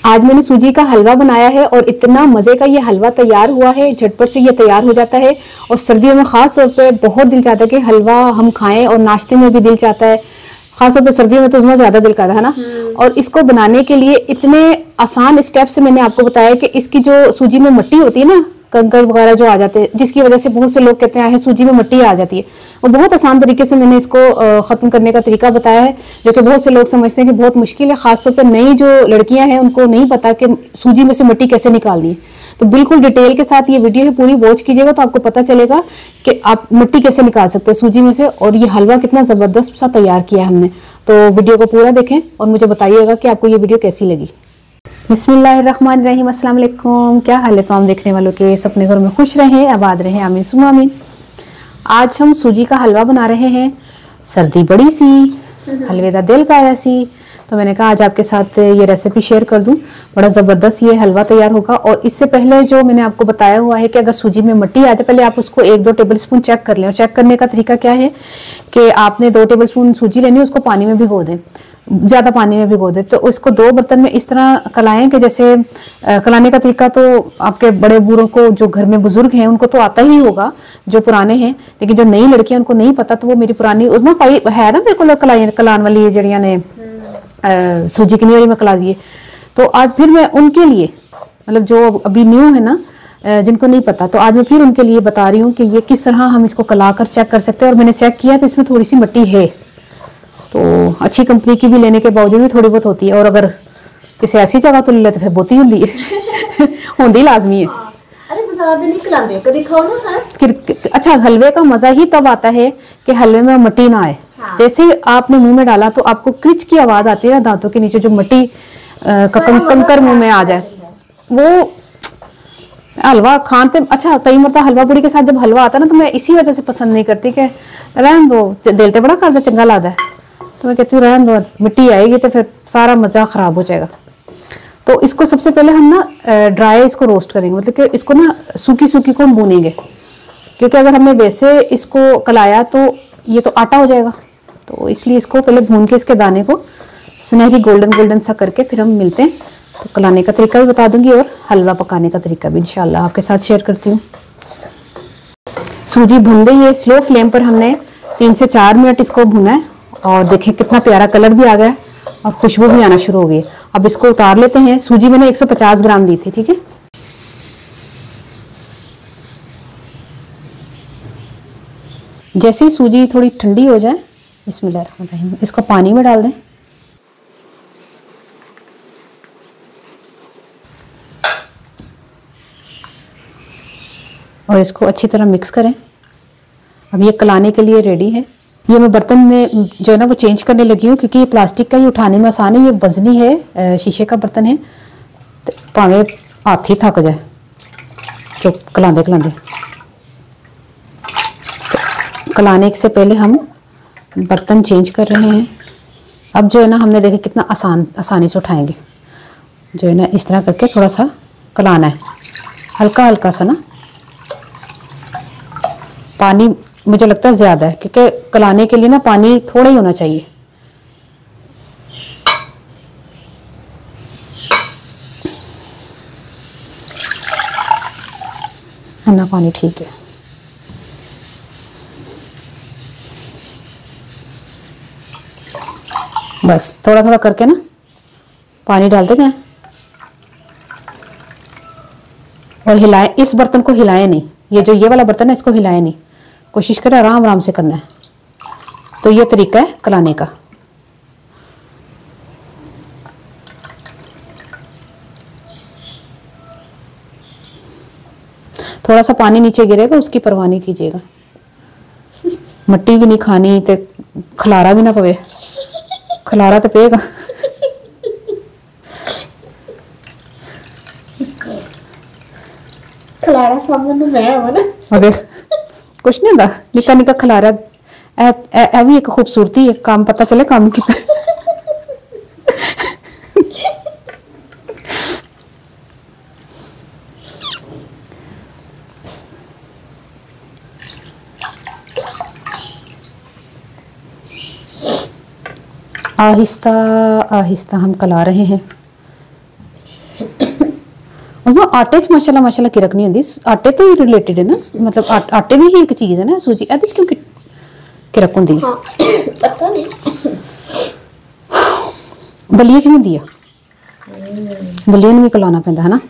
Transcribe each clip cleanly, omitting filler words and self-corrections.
आज मैंने सूजी का हलवा बनाया है और इतना मज़े का ये हलवा तैयार हुआ है, झटपट से ये तैयार हो जाता है। और सर्दियों में ख़ास तौर पे बहुत दिल चाहता है कि हलवा हम खाएं, और नाश्ते में भी दिल चाहता है, ख़ास तौर पे सर्दियों में तो बहुत ज़्यादा दिल करता है ना। और इसको बनाने के लिए इतने आसान स्टेप से मैंने आपको बताया कि इसकी जो सूजी में मिट्टी होती है ना, कंकड़ वगैरह जो आ जाते हैं, जिसकी वजह से बहुत से लोग कहते हैं सूजी में मिट्टी आ जाती है, और बहुत आसान तरीके से मैंने इसको ख़त्म करने का तरीका बताया है, जो कि बहुत से लोग समझते हैं कि बहुत मुश्किल है। ख़ासतौर पर नई जो लड़कियां हैं उनको नहीं पता कि सूजी में से मिट्टी कैसे निकालनी है। तो बिल्कुल डिटेल के साथ ये वीडियो है, पूरी वॉच कीजिएगा तो आपको पता चलेगा कि आप मिट्टी कैसे निकाल सकते हैं सूजी में से, और ये हलवा कितना ज़बरदस्त सा तैयार किया है हमने। तो वीडियो को पूरा देखें और मुझे बताइएगा कि आपको ये वीडियो कैसी लगी। बिस्मिल्लाहिर्रहमानिर्रहीम, अस्सलाम वालेकुम। क्या हाल है तमाम देखने वालों के, सपने घर में खुश रहें, आबाद रहें, आमीन सुम्मा आमीन। आज हम सूजी का हलवा बना रहे हैं। सर्दी बड़ी सी, हलवे का दिल काया सी, तो मैंने कहा आज आपके साथ ये रेसिपी शेयर कर दूं। बड़ा ज़बरदस्त ये हलवा तैयार होगा। और इससे पहले जो मैंने आपको बताया हुआ है कि अगर सूजी में मिट्टी आ जाए, पहले आप उसको 1-2 टेबल स्पून चेक कर लें। और चेक करने का तरीका क्या है कि आपने 2 टेबल स्पून सूजी लेनी है, उसको पानी में भिगो दें, ज़्यादा पानी में भिगो दे। तो इसको 2 बर्तन में इस तरह कलाएं कि जैसे कलाने का तरीका तो आपके बड़े बूढ़ों को, जो घर में बुजुर्ग हैं उनको तो आता ही होगा, जो पुराने हैं, लेकिन जो नई लड़कियां उनको नहीं पता, तो वो मेरी पुरानी उसमें पाई है ना मेरे को कलान वाली जड़ियाँ ने सूजी की नियरी में कला दिए। तो आज फिर मैं उनके लिए, मतलब जो अभी न्यू है ना, जिनको नहीं पता, तो आज मैं फिर उनके लिए बता रही हूँ कि ये किस तरह हम इसको कला कर चेक कर सकते हैं। और मैंने चेक किया तो इसमें थोड़ी सी मिट्टी है, तो अच्छी कंपनी की भी लेने के बावजूद भी थोड़ी बहुत होती है। और अगर किसी ऐसी जगह तो ले ले तो फिर बहुत ही होती है होती लाजमी है। अरे बाजार में निकलांदे कभी खाओ ना है। फिर अच्छा, हलवे का मजा ही तब आता है कि हलवे में मिट्टी ना आए। हाँ। जैसे ही आपने मुंह में डाला तो आपको क्रिच की आवाज आती है ना, दांतों के नीचे जो मिट्टी कंकर मुंह में आ जाए, वो हलवा खाते। अच्छा, कई मरता हलवा पूड़ी के साथ जब हलवा आता है ना, तो मैं इसी वजह से पसंद नहीं करती कि रहन दो, दिल तो बड़ा करता, चंगा लगता है, तो मैं कहती हूँ रहन दो, मिट्टी आएगी तो फिर सारा मज़ा ख़राब हो जाएगा। तो इसको सबसे पहले हम ना ड्राई इसको रोस्ट करेंगे, मतलब कि इसको ना सूखी सूखी को हम भूनेंगे, क्योंकि अगर हमने वैसे इसको कलाया तो ये तो आटा हो जाएगा। तो इसलिए इसको पहले भून के इसके दाने को सुनहरी गोल्डन गोल्डन सा करके फिर हम मिलते हैं। तो कलाने का तरीका भी बता दूंगी और हलवा पकाने का तरीका भी इंशाल्लाह आपके साथ शेयर करती हूँ। सूजी भून गई है, स्लो फ्लेम पर हमने 3 से 4 मिनट इसको भूना है। और देखिए कितना प्यारा कलर भी आ गया और खुशबू भी आना शुरू हो गई। अब इसको उतार लेते हैं। सूजी मैंने 150 ग्राम ली थी, ठीक है। जैसे ही सूजी थोड़ी ठंडी हो जाए, बिस्मिल्लाहिर्रहमानिर्रहीम, इसको पानी में डाल दें। और इसको अच्छी तरह मिक्स करें। अब ये कलाने के लिए रेडी है। ये मैं बर्तन में जो है ना वो चेंज करने लगी हूँ, क्योंकि ये प्लास्टिक का ही उठाने में आसान है, ये वजनी है, शीशे का बर्तन है, तो भावे हाथ ही थक जाए जो कलांदे कलांदे। तो कलाने से पहले हम बर्तन चेंज कर रहे हैं। अब जो है ना हमने देखा कितना आसानी से उठाएंगे, जो है ना इस तरह करके थोड़ा सा कलाना है, हल्का हल्का सा ना। पानी मुझे लगता है ज़्यादा है, क्योंकि कलाने के लिए ना पानी थोड़ा ही होना चाहिए। है ना, पानी ठीक है। बस थोड़ा थोड़ा करके ना पानी डालते जाएं और हिलाएं। इस बर्तन को हिलाएं नहीं, ये वाला बर्तन है, इसको हिलाएं नहीं, कोशिश करें आराम आराम से करना है। तो ये तरीका है कलाने का। थोड़ा सा पानी नीचे गिरेगा, उसकी परवाह नहीं कीजिएगा। मिट्टी भी नहीं खानी तो खलारा भी ना पवे, खलारा तो पेगा। खलारा सामने मैं आवा ना, कुछ नहीं होता, निका निका खलारा ए भी एक खूबसूरती है, काम पता चले काम कितना। आहिस्ता आहिस्ता हम कला रहे हैं। और वो आटे च माशाल्लाह माशाल्लाह किरक नहीं होंदी, आटे तो ही रिलेटेड है ना, मतलब आटे भी ही एक चीज है ना सूजी, एदे च क्यों किरक होंदी है? हाँ पता नहीं, दलिये च भी होंदी है, दलिये नूं भी कलाना पैंदा है ना।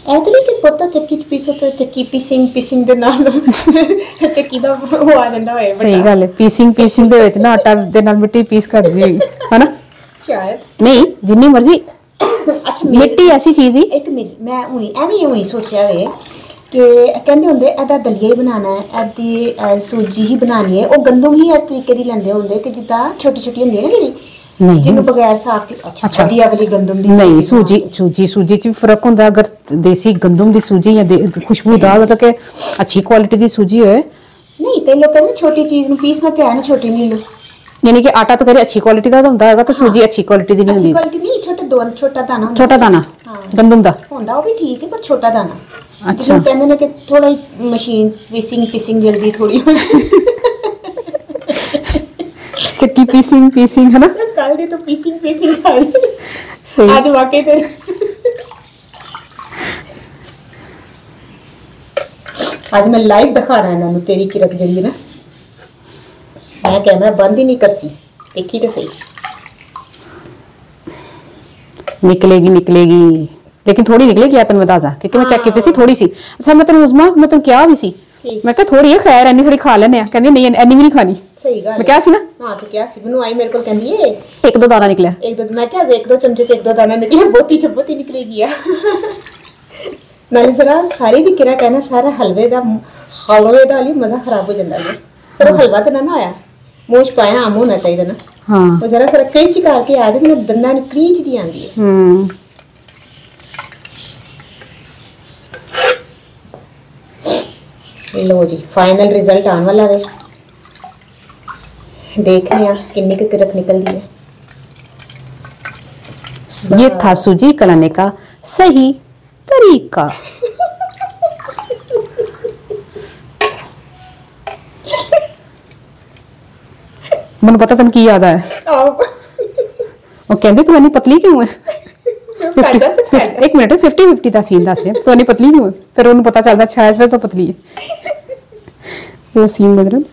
ऐसे नहीं कि पता चक्की च पीसो तो चक्की पीसिंग दे नाल चक्की दा वो आ जांदा होए। सही गल है, पीसिंग दे विच ना आटा दे नाल मिट्टी पीस कर दी होगी है ना, शायद नहीं जिन्नी मर्जी। अच्छा मिट्टी ऐसी चीज ही, एक मिनट मैं हुणी सोचया वे कि कहंदे हुंदे एदा दलिया ही बनाना है, एदी सूजी ही बनानी है, और गंदम ही इस तरीके दी लैंदे हुंदे कि जिद्दां छोटी छोटी हुंदी है ना जेहड़ी, नहीं जिन्हों बगैर साफ की। अच्छा वधिया वाली गंदम दी नहीं, सूजी च भी फर्क होंदा, अगर देसी गंदम दी सूजी या खुशबूदार मतलब कि अच्छी क्वालिटी दी सूजी होए। नहीं कई लोग कहते छोटी चीज नु पीसना ते है ना, छोटी नहीं लो, यानी कि आटा तो करे अच्छी क्वालिटी दा होंदा हैगा, तो सूजी अच्छी क्वालिटी दी नहीं अच्छी होंदी। क्वालिटी नहीं, छोटा दाना होंदा, छोटा दाना गंदम दा होंदा, वो भी ठीक है, पर छोटा दाना। अच्छा कहंदे ने कि थोड़ा ही मशीन पीसिंग जल्दी थोड़ी चक्की पीसिंग है ना, कल दी तो पीसिंग खाई सही। आज वाकई ते आज मैं लाइव दिखा रहा है इन्होंने तेरी किरक जड़ी है ना, मैं कैमरा बंद ही नहीं करसी, देखी तो सही। निकलेगी लेकिन थोड़ी निकलेगी, या तन बता जा, क्योंकि मैं चेक की सी थोड़ी सी। अच्छा मैं तेन उजमा मैं तेन क्या भी सी, मैं कहा थोड़ी है खैर एनी थोड़ी खा लेने, कहंदी नहीं एनी भी नहीं खानी। सही गल मैं क्या सी ना, हां तो क्या सी मैनू आई मेरे को कहंदी है एक दो दाना निकला, एक दो, मैं क्या एक दो चमचे से एक दो दाना निकले, बहुती निकलेगी यार। नाले जरा सारी भी किरा कहना सारा हलवे दा ही मजा खराब हो जाता है, पर वो हलवा तो ना आया, मूछ पाया आम होना चाहिए ना। हाँ वो जरा सारा क्रीच करके आ जाए, दंदा ने क्रीच दी आंदी है। लो जी फाइनल रिजल्ट आने वाला है, देखने आ कितनी की किरक निकलती है। ये था सूजी कलाने का सही तरीका। मैंने पता तेन की याद आया, वो कहते तू इन्नी पतली क्यों है, एक मिनट 50-50 का सीन दस रहे, तो इन्नी पतली क्यों है, फिर उन्हें पता चलता अच्छा इस तो पतली है। वो सीन मतलब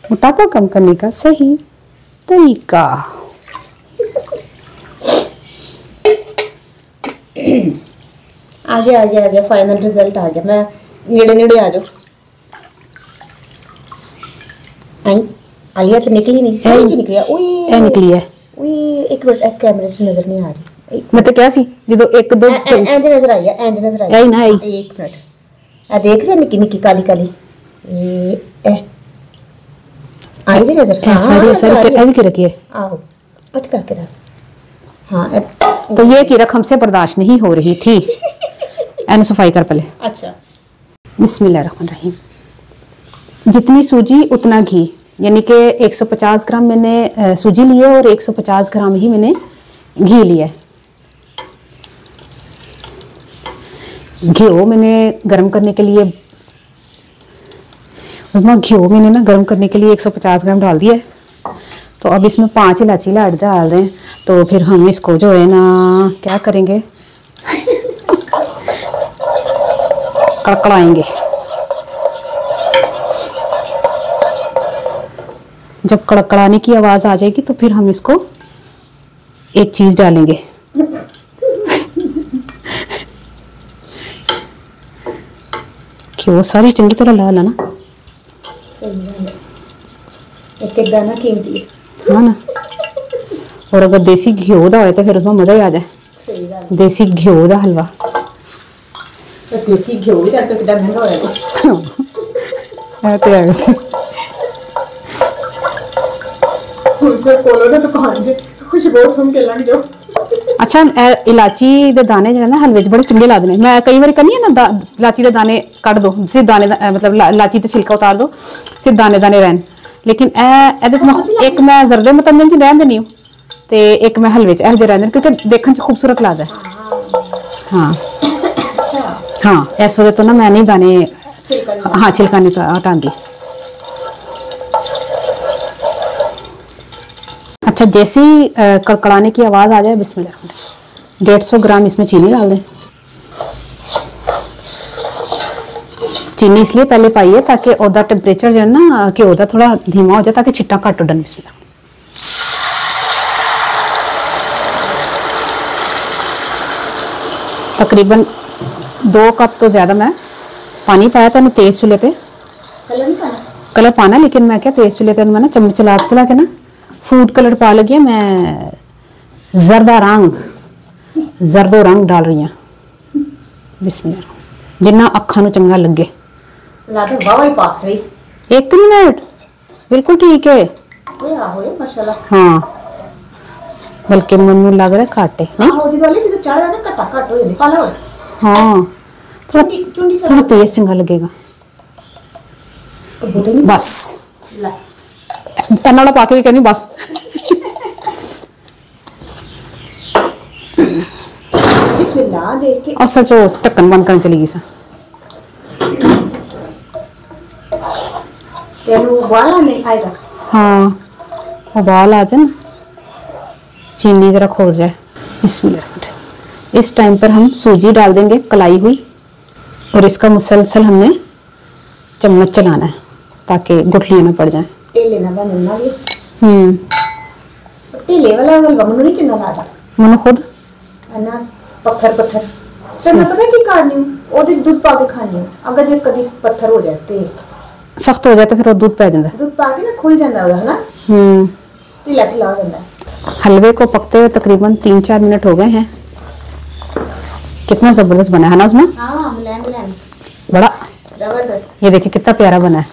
मोटापा कम करने का सही तरीका। आ गया फाइनल रिजल्ट आ गया। मैं नेड़े आ जाओ। आई आलिया तो निकली नहीं, जी निकली है। ओए निकली है। ओए एक मिनट, एक कैमरे से नजर नहीं आ रही। मैं तो क्या सी जो एक दो इंज नजर आई है, इंज नजर आई ना। एक मिनट आ देख रहे निक्की निक्की काली ए आई जी नजर। हां सारी ऐ भी रखी है। आओ मत करके दस। हां तो ये की रकम से बर्दाश्त नहीं हो रही थी। एनु सफाई कर पहले। अच्छा बिस्मिल्लाहिर्रहमानिर्रहीम। जितनी सूजी उतना घी, यानी कि 150 ग्राम मैंने सूजी ली है और 150 ग्राम ही मैंने घी लिया है। घी मैंने गर्म करने के लिए घी मैंने ना गर्म करने के लिए 150 ग्राम डाल दिया है। तो अब इसमें 5 इलायची डाल रहे हैं। तो फिर हम इसको जो है ना क्या करेंगे, कड़कड़ाएंगे। जब कड़कड़ाने की आवाज़ आ जाएगी तो फिर हम इसको एक चीज़ डालेंगे। घ्यो सारी चंगी तरह ला लेना। एक दाना कीमती है। हाँ ना। और अगर देसी घ्यो दा होए तो फिर उसमें मज़ा ही आ जाए। सही बात। देसी घ्यो दा हलवा। देसी घ्यो भी जाके कितना महंगा होएगा। है तो है वैसे। उसमें कोलो ना दुकान के खुशबू सुन के लग जाओ। अच्छा इलाची दे दाने जो है ना हलवे च बड़े चंगे लगते हैं। मैं कई बार करनी है ना, इलाची दे दाने कट दो, सिर्फ दाने मतलब इलाची ते छिलका उतार दो, सिर्फ दाने दाने रहन। लेकिन एक मैं जरदे मतंजन च रहन देनी हूँ ते एक मैं हलवे च एहो जे रहन, क्योंकि देखने च खूबसूरत लगता है। हाँ हाँ, इस वजह तो ना मैं नहीं दाने, हाँ छिलका नहीं हटाती। अच्छा जैसे ही कड़कड़ाने की आवाज़ आ जाए, बिस्मिल्लाह, 150 ग्राम इसमें चीनी डाल दें। चीनी इसलिए पहले पाई है ताकि ओदा टेम्परेचर जो है ना कि ओदा थोड़ा धीमा हो जाए ताकि छिट्टा घट उड़न। बिस्मिल्लाह। तकरीबन 2 कप तो ज़्यादा मैं पानी पाया था। तेज चूल्हे पे कलर नहीं पाना, कलर पाना, लेकिन मैं क्या तेज चूल्हे पे मैं ना चम्मच चला के ना फूड कलर पा लगी। मैं जरदो रंग डाल रही हूँ। बिस्मिल्लाह। जिन्ना अखा नूं चंगा लगे। लादे वाह ही पास रही। 1 मिनट बिल्कुल ठीक है। होए माशाल्लाह। हाँ, बल्कि मैनू लग रहा है घट है नहीं। हां ओदी वाली जो चढ़ जाना घटा घट हो जानी पाला। हाँ, चुंडी थोड़ा तेज चंगा लगेगा। बस ला इन्ना पाके भी कहनी बस। बिस्मिल्लाह देख के असल चो ढक्कन बंद करने चली गई सा। तेनू उबाला नहीं आएगा। हाँ, उबाल आ जाए ना, चीनी जरा खोल जाए। बिस्मिल्लाह। इस टाइम पर हम सूजी डाल देंगे कलाई हुई और इसका मुसलसल हमने चम्मच चलाना है ताकि गुठलियां ना पड़ जाए। टेले ना बनना भी हम्म, टेले वाला हलवा मनु नहीं चंगा लगदा। मनु खुद अनास पत्थर तो मैं पता की काटनी हूं ओदे दूध पा के खानी हूं। अगर जे कभी पत्थर हो जाए ते सख्त हो जाए तो फिर वो दूध पै जाता है। दूध पा के ना खुल जाता है ना, ढीला ढीला हो जाता है। हलवे को पकते हुए तकरीबन 3-4 मिनट हो गए हैं। कितना जबरदस्त बना है ना उसमें। हाँ मिलान बड़ा जबरदस्त। ये देखिए कितना प्यारा बना है।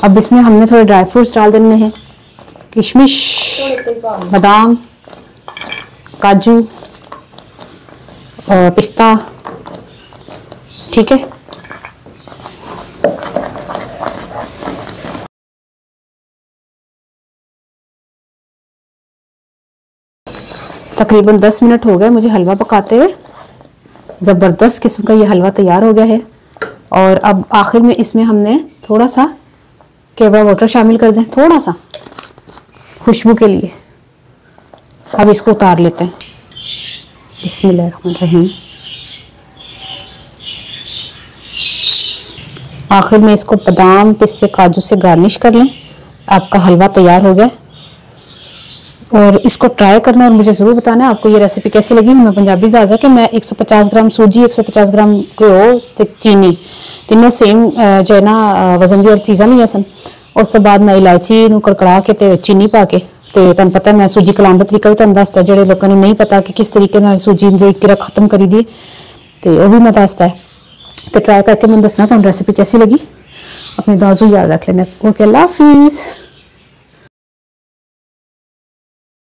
अब इसमें हमने थोड़े ड्राई फ्रूट्स डाल देने हैं, किशमिश, बादाम, काजू और पिस्ता। ठीक है, तकरीबन 10 मिनट हो गए मुझे हलवा पकाते हुए। ज़बरदस्त किस्म का ये हलवा तैयार हो गया है। और अब आखिर में इसमें हमने थोड़ा सा केवड़ा वाटर शामिल कर दें, थोड़ा सा खुशबू के लिए। अब इसको उतार लेते हैं। बिस्मिल्लाहिर्रहमानिर्रहीम। आखिर में इसको बादाम, पिस्ते, काजू से गार्निश कर लें। आपका हलवा तैयार हो गया। और इसको ट्राई करना और मुझे ज़रूर बताना आपको ये रेसिपी कैसी लगी। मैं पंजाबी ज़ाज़ा कि मैं 150 ग्राम सूजी, 150 ग्राम घ्यो ते चीनी तीनों सेम जो है ना वजन दी और चीज़ां लिया सन। उस तो बाद मैं इलायची नूं कड़कड़ा के ते चीनी पा के ते तुहानूं पता मैं सूजी कलाउण दा तरीका भी तुहानूं दसदा। जिहड़े लोकां नूं नहीं पता कि किस तरीके नाल सूजी दी किरा खत्म करी दी ते वो भी मैं दसदा है। तो ट्राई करके मैं दसना तुहानूं रेसिपी कैसी लगी। अपनी दुआ याद रख लेना। ओके, अल्लाह हाफिज़।